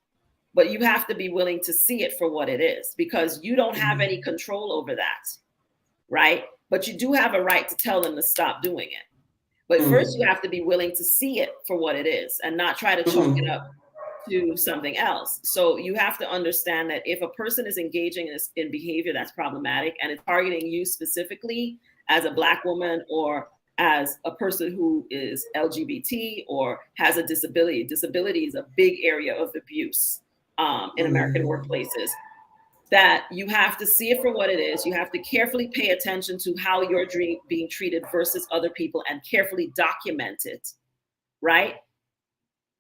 But you have to be willing to see it for what it is, because you don't have any control over that, right? But you do have a right to tell them to stop doing it. But first you have to be willing to see it for what it is and not try to chalk it up to something else. So you have to understand that if a person is engaging in behavior that's problematic and it's targeting you specifically as a Black woman or as a person who is LGBT or has a disability. Disability is a big area of abuse in American workplaces. That you have to see it for what it is. You have to carefully pay attention to how you're being treated versus other people and carefully document it, right?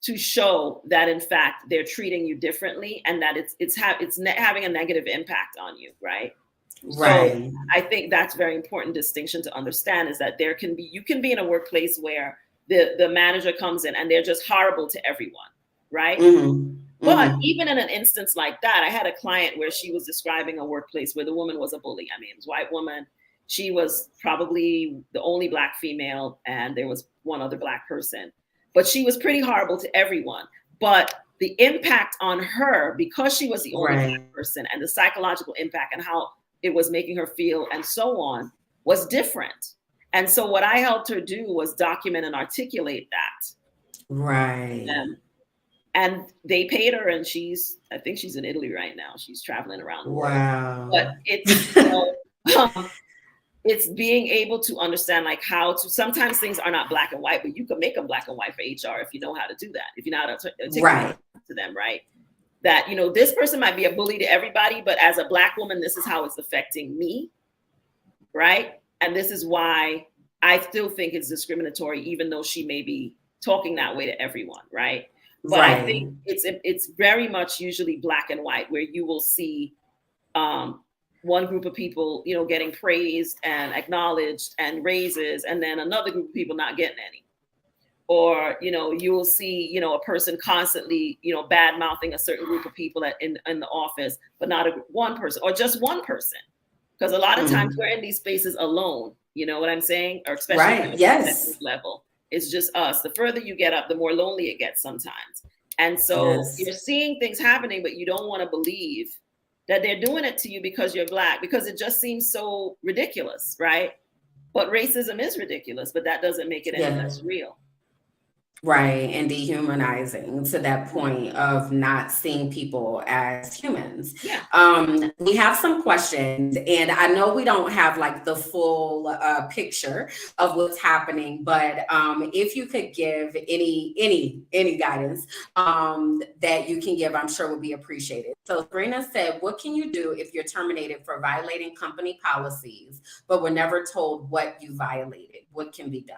To show that in fact they're treating you differently and that it's having a negative impact on you, right? Right. So I think that's a very important distinction to understand, is that you can be in a workplace where the manager comes in and they're just horrible to everyone, right? But even in an instance like that, I had a client where she was describing a workplace where the woman was a bully. I mean, it was a white woman. She was probably the only Black female, and there was one other Black person. But she was pretty horrible to everyone. But the impact on her, because she was the only Black person, and the psychological impact and how it was making her feel and so on, was different. And so what I helped her do was document and articulate that. Right. And they paid her, and I think she's in Italy right now. She's traveling around the world. Wow. But it's, you know, it's being able to understand like how to, sometimes things are not black and white, but you can make them black and white for HR if you know how to do that. If you know how to articulate to them, right? That, you know, this person might be a bully to everybody, but as a Black woman, this is how it's affecting me, right? And this is why I still think it's discriminatory, even though she may be talking that way to everyone, right? But I think it's very much usually black and white, where you will see one group of people, you know, getting praised and acknowledged and raises, and then another group of people not getting any. Or, you know, you will see, you know, a person constantly, you know, bad mouthing a certain group of people in the office, but not one person or just one person. Because a lot of times we're in these spaces alone, you know what I'm saying? Or especially at the level. It's just us. The further you get up, the more lonely it gets sometimes. And so you're seeing things happening, but you don't want to believe that they're doing it to you because you're Black, because it just seems so ridiculous, right? But racism is ridiculous, but that doesn't make it any less real. Right. And dehumanizing to that point of not seeing people as humans. We have some questions, and I know we don't have like the full picture of what's happening, but if you could give any guidance that you can give, I'm sure would be appreciated. So Sabrina said, what can you do if you're terminated for violating company policies, but were never told what you violated? What can be done?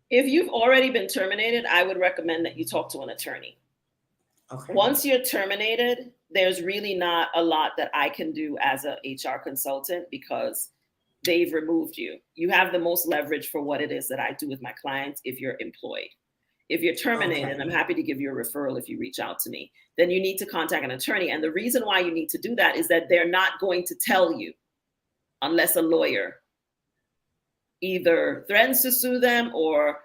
If you've already been terminated, I would recommend that you talk to an attorney. Once you're terminated, there's really not a lot that I can do as an HR consultant, because they've removed you. You have the most leverage for what it is that I do with my clients if you're employed. If you're terminated, I'm happy to give you a referral if you reach out to me. Then you need to contact an attorney. And the reason why you need to do that is that they're not going to tell you unless a lawyer either threatens to sue them or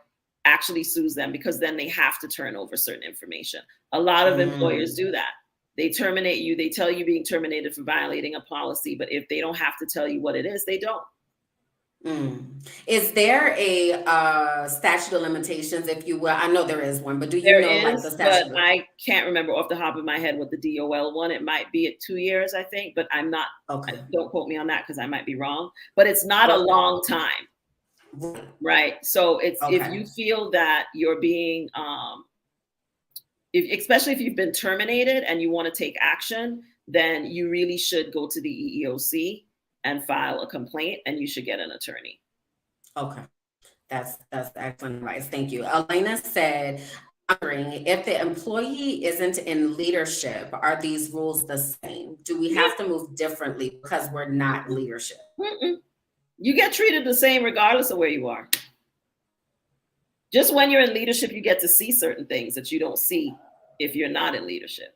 actually sues them, because then they have to turn over certain information. A lot of employers do that. They terminate you. They tell you being terminated for violating a policy, but if they don't have to tell you what it is, they don't. Is there a statute of limitations, if you will? I know there is one, but do you know like the statute? But I can't remember off the top of my head what the DOL one. It might be at 2 years, I think, but I'm not. Don't quote me on that because I might be wrong. But it's not a long time. Right. So it's if you feel that you're being, especially if you've been terminated and you want to take action, then you really should go to the EEOC and file a complaint, and you should get an attorney. That's excellent advice. Thank you. Elena said, wondering if the employee isn't in leadership, are these rules the same? Do we Yeah. have to move differently because we're not in leadership? Mm-mm. You get treated the same regardless of where you are. Just when you're in leadership, you get to see certain things that you don't see if you're not in leadership.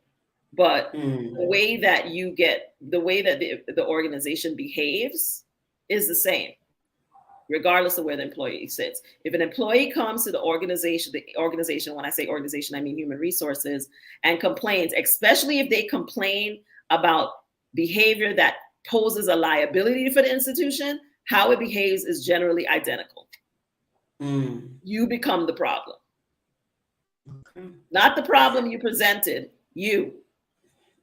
But the Mm. way that the organization behaves is the same, regardless of where the employee sits. If an employee comes to the organization, when I say organization, I mean human resources, and complains, especially if they complain about behavior that poses a liability for the institution, how it behaves is generally identical. Mm. You become the problem. Okay. Not the problem you presented, you.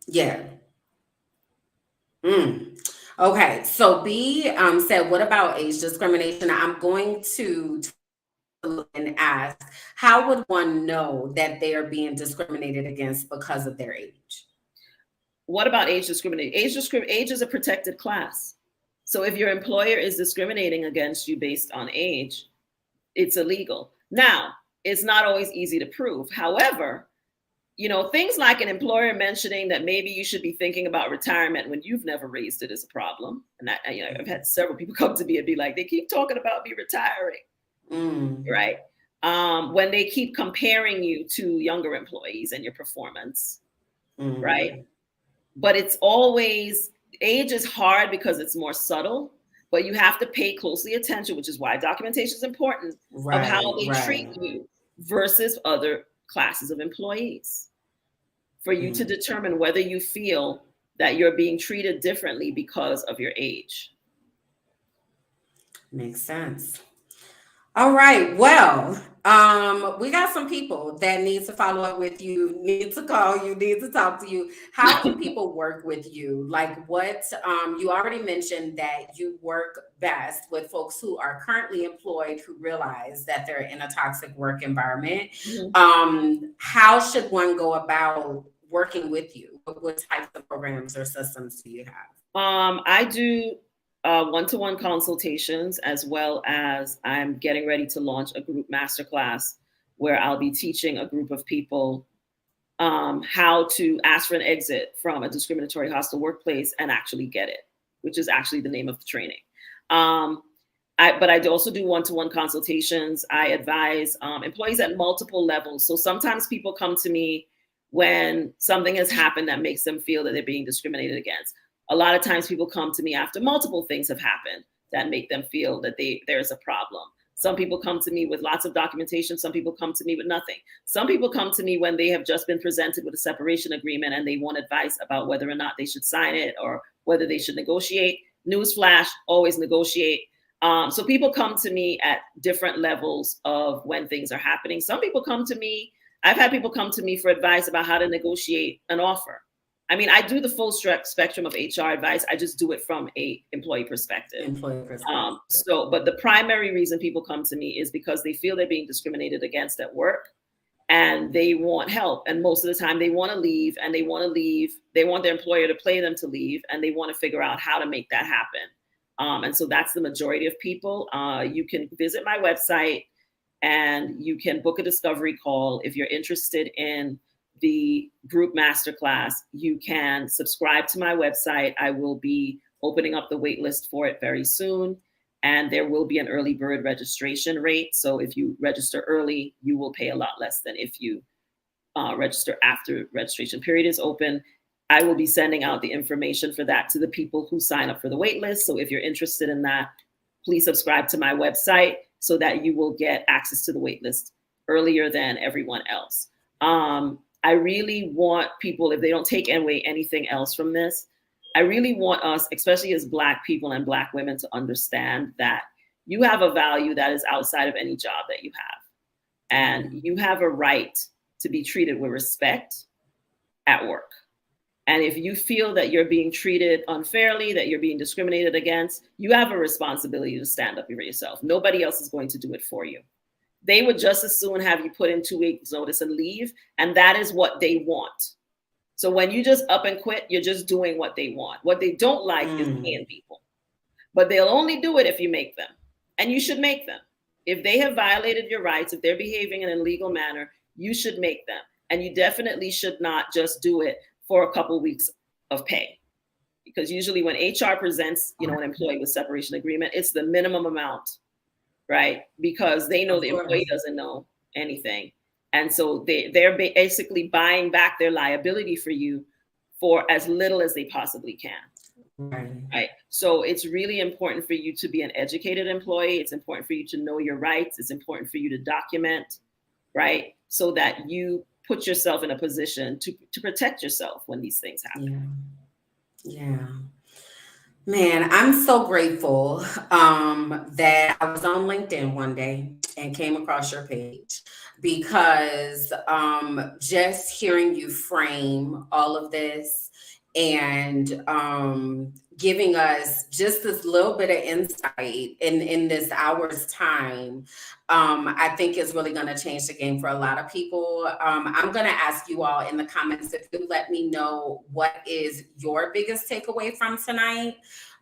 Yeah. Mm. Okay. So B said, what about age discrimination? I'm going to and ask, how would one know that they are being discriminated against because of their age? What about age discrimination? Age is a protected class. So if your employer is discriminating against you based on age, it's illegal. Now, it's not always easy to prove. However, things like an employer mentioning that maybe you should be thinking about retirement when you've never raised it is a problem. And I've had several people come to me and be like, they keep talking about me retiring, Mm. right? When they keep comparing you to younger employees and your performance, right? Mm. But it's always, age is hard because it's more subtle, but you have to pay closely attention, which is why documentation is important, of how Right, they treat right. you versus other classes of employees, for you to Mm. determine whether you feel that you're being treated differently because of your age. Makes sense. All right. Well, we got some people that need to follow up with you, need to call you, need to talk to you. How can people work with you? Like what you already mentioned that you work best with folks who are currently employed who realize that they're in a toxic work environment. Mhm. How should one go about working with you? What types of programs or systems do you have? I do one-to-one consultations, as well as I'm getting ready to launch a group masterclass where I'll be teaching a group of people how to ask for an exit from a discriminatory hostile workplace and actually get it, which is actually the name of the training. Um, but I also do one-to-one consultations. I advise employees at multiple levels. So sometimes people come to me when something has happened that makes them feel that they're being discriminated against. A lot of times people come to me after multiple things have happened that make them feel that there's a problem. Some people come to me with lots of documentation. Some people come to me with nothing. Some people come to me when they have just been presented with a separation agreement and they want advice about whether or not they should sign it or whether they should negotiate. Newsflash, always negotiate. So people come to me at different levels of when things are happening. Some people come to me, I've had people come to me for advice about how to negotiate an offer. I mean, I do the full spectrum of HR advice. I just do it from a employee perspective. Employee perspective. But the primary reason people come to me is because they feel they're being discriminated against at work and they want help. And most of the time they want to leave and they want their employer to pay them to leave, and they want to figure out how to make that happen. And so that's the majority of people. You can visit my website and you can book a discovery call. If you're interested in the group masterclass, you can subscribe to my website. I will be opening up the wait list for it very soon. And there will be an early bird registration rate. So if you register early, you will pay a lot less than if you register after registration period is open. I will be sending out the information for that to the people who sign up for the wait list. So if you're interested in that, please subscribe to my website so that you will get access to the wait list earlier than everyone else. I really want people, if they don't take away anything else from this, I really want us, especially as Black people and Black women, to understand that you have a value that is outside of any job that you have. And you have a right to be treated with respect at work. And if you feel that you're being treated unfairly, that you're being discriminated against, you have a responsibility to stand up for yourself. Nobody else is going to do it for you. They would just as soon have you put in 2 weeks notice and leave. And that is what they want. So when you just up and quit, you're just doing what they want. What they don't like is paying people. But they'll only do it if you make them. And you should make them. If they have violated your rights, if they're behaving in an illegal manner, you should make them. And you definitely should not just do it for a couple weeks of pay. Because usually when HR presents, an employee with separation agreement, it's the minimum amount, right? Because they know the employee doesn't know anything. And so they're basically buying back their liability for you for as little as they possibly can. Right. So it's really important for you to be an educated employee. It's important for you to know your rights. It's important for you to document, right? So that you put yourself in a position to protect yourself when these things happen. Yeah. Man, I'm so grateful that I was on LinkedIn one day and came across your page, because just hearing you frame all of this and giving us just this little bit of insight in this hour's time, I think is really going to change the game for a lot of people. I'm going to ask you all in the comments if you let me know what is your biggest takeaway from tonight.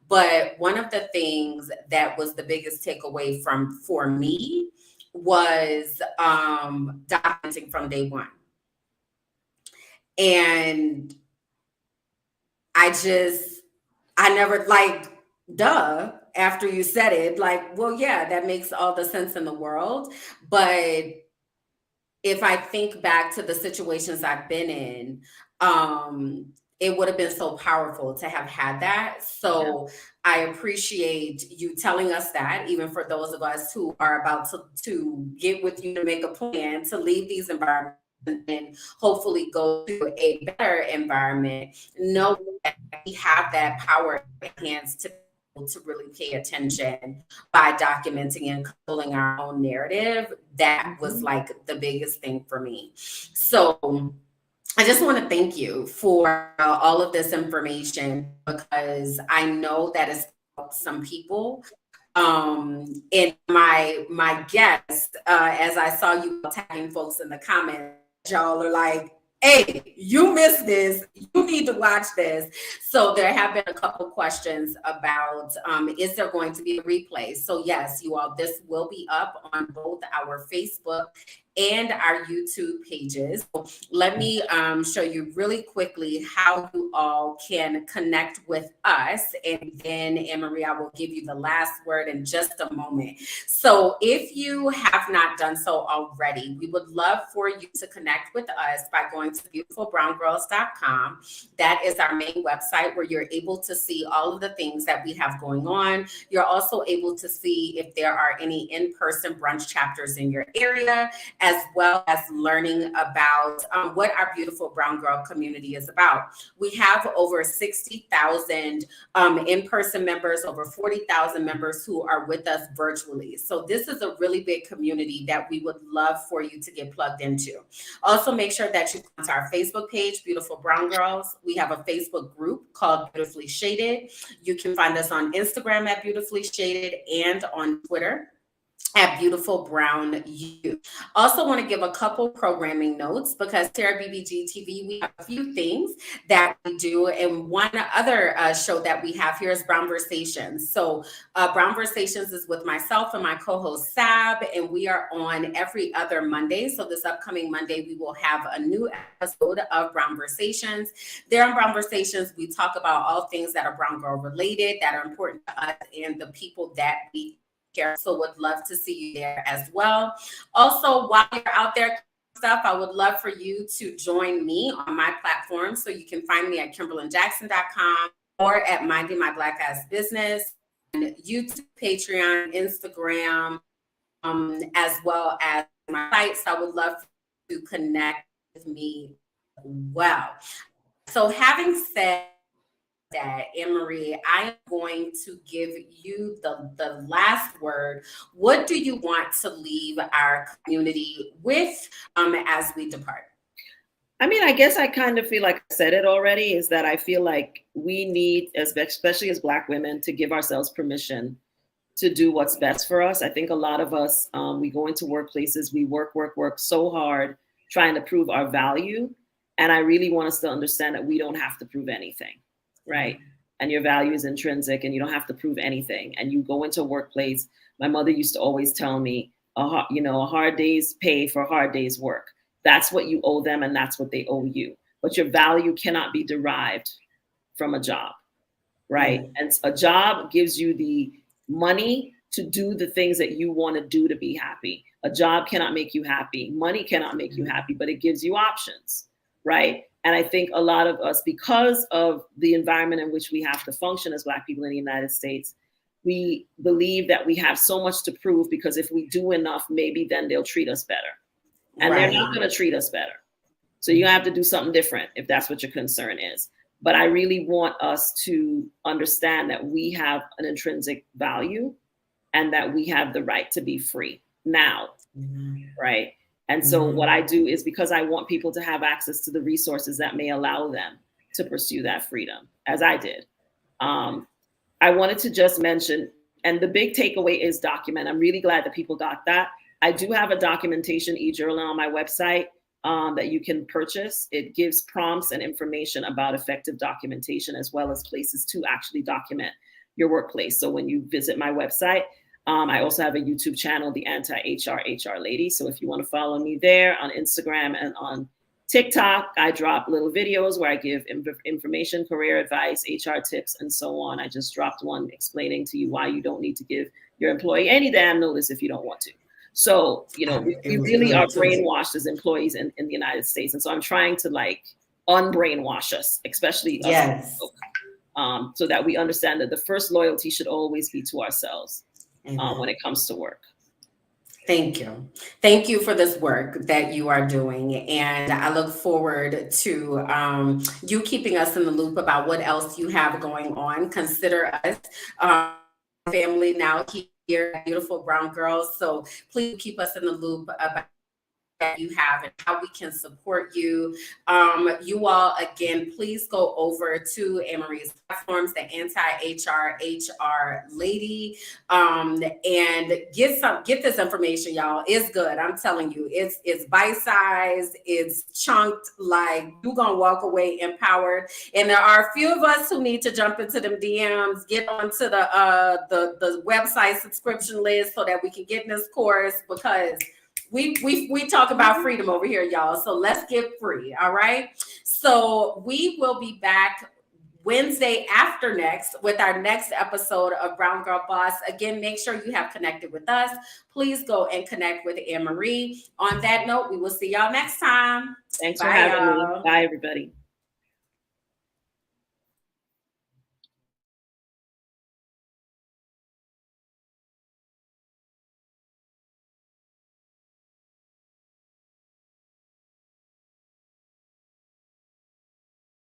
But one of the things that was the biggest takeaway for me was documenting from day one. And I never, like, duh, after you said it, like, well, yeah, that makes all the sense in the world. But if I think back to the situations I've been in, it would have been so powerful to have had that. So I appreciate you telling us that, even for those of us who are about to get with you to make a plan to leave these environments and hopefully go to a better environment, know that we have that power in our hands to really pay attention by documenting and controlling our own narrative. That was like the biggest thing for me. So I just want to thank you for all of this information, because I know that it's helped some people. And my guest, as I saw you tagging folks in the comments, y'all are like, hey, you missed this. You need to watch this. So there have been a couple questions about, is there going to be a replay? So yes, you all, this will be up on both our Facebook and our YouTube pages. So let me show you really quickly how you all can connect with us. And then, Anne-Marie, I will give you the last word in just a moment. So if you have not done so already, we would love for you to connect with us by going to beautifulbrowngirls.com. That is our main website where you're able to see all of the things that we have going on. You're also able to see if there are any in-person brunch chapters in your area, as well as learning about what our beautiful brown girl community is about. We have over 60,000 in-person members, over 40,000 members who are with us virtually. So this is a really big community that we would love for you to get plugged into. Also, make sure that you come to our Facebook page, Beautiful Brown Girls. We have a Facebook group called Beautifully Shaded. You can find us on Instagram at Beautifully Shaded and on Twitter at Beautiful Brown You. Also want to give a couple programming notes, because here at BBG TV, we have a few things that we do. And one other show that we have here is Brown Versations. So Brown Versations is with myself and my co-host Sab, and we are on every other Monday. So this upcoming Monday, we will have a new episode of Brown Versations. There on Brown Versations, we talk about all things that are brown girl related, that are important to us and the people that we care. So would love to see you there as well. Also, while you're out there stuff, I would love for you to join me on my platform. So you can find me at KimberlyJackson.com or at Minding My Black Ass Business, and YouTube, Patreon, Instagram, as well as my site. So I would love to connect with me as well. So having said that, Anne-Marie, I am going to give you the last word. What do you want to leave our community with as we depart? I mean, I guess I kind of feel like I said it already, is that I feel like we need, especially as Black women, to give ourselves permission to do what's best for us. I think a lot of us, we go into workplaces, we work so hard trying to prove our value. And I really want us to understand that we don't have to prove anything. Right. And your value is intrinsic and you don't have to prove anything. And you go into a workplace. My mother used to always tell me, a hard day's pay for a hard day's work. That's what you owe them, and that's what they owe you. But your value cannot be derived from a job, right? Mm-hmm. And a job gives you the money to do the things that you want to do to be happy. A job cannot make you happy. Money cannot make you happy, but it gives you options, right? And I think a lot of us, because of the environment in which we have to function as Black people in the United States, we believe that we have so much to prove, because if we do enough, maybe then they'll treat us better. And they're not going to treat us better. So you have to do something different if that's what your concern is. But I really want us to understand that we have an intrinsic value and that we have the right to be free now, right? And so what I do is, because I want people to have access to the resources that may allow them to pursue that freedom, as I did. I wanted to just mention, and the big takeaway is document. I'm really glad that people got that. I do have a documentation e-journal on my website that you can purchase. It gives prompts and information about effective documentation, as well as places to actually document your workplace. So when you visit my website, I also have a YouTube channel, the AntiHR HR Lady. So if you want to follow me there on Instagram and on TikTok, I drop little videos where I give information, career advice, HR tips, and so on. I just dropped one explaining to you why you don't need to give your employee any damn notice if you don't want to. So, you know, we really are brainwashed as employees in the United States. And so I'm trying to like unbrainwash us, especially us, so that we understand that the first loyalty should always be to ourselves when it comes to work. Thank you. Thank you for this work that you are doing. And I look forward to you keeping us in the loop about what else you have going on. Consider us family now here, beautiful brown girls. So please keep us in the loop about that you have and how we can support you. You all, again, please go over to Anne-Marie's platforms, the AntiHR HR Lady, and get this information, y'all. It's good. I'm telling you, it's bite-sized, it's chunked, like you're gonna walk away empowered. And there are a few of us who need to jump into them DMs, get onto the website subscription list so that we can get in this course, because we talk about freedom over here, y'all. So let's get free. All right. So we will be back Wednesday after next with our next episode of Brown Girl Boss. Again, make sure you have connected with us. Please go and connect with Anne-Marie. On that note, we will see y'all next time. Thanks for having me. Bye, everybody.